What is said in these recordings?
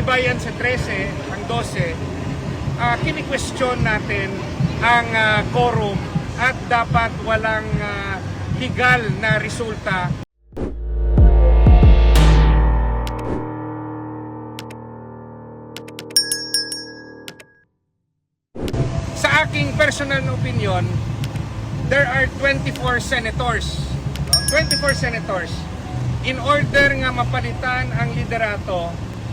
iba yan sa 13, ang 12, kini-question natin ang quorum at dapat walang legal na resulta. Sa aking personal opinion, there are 24 senators. 24 senators. In order nga mapalitan ang liderato,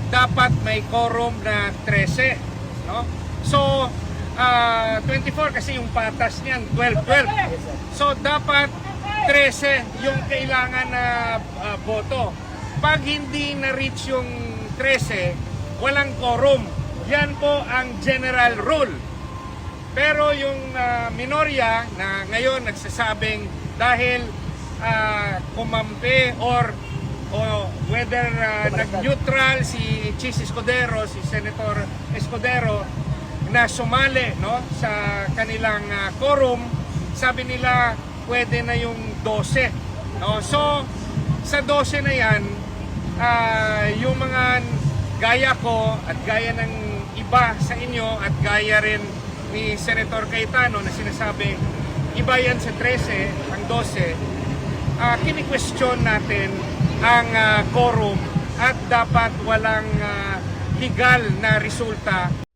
dapat may quorum na 13. No? So, 24 kasi yung patas niyan, 12. So, dapat 13 yung kailangan na boto. Pag hindi na-reach yung 13, walang quorum. Yan po ang general rule. Pero yung minorya na ngayon nagsasabing dahil kumampi or whether nag-neutral si Chis Escudero, si Senator Escudero na sumali no, sa kanilang quorum, sabi nila pwede na yung 12. No? So sa 12 na yan, yung mga gaya ko at gaya ng iba sa inyo at gaya rin ni Senator Cayetano na sinasabi iba yan sa 13, ang 12, kini-question natin ang quorum at dapat walang legal na resulta.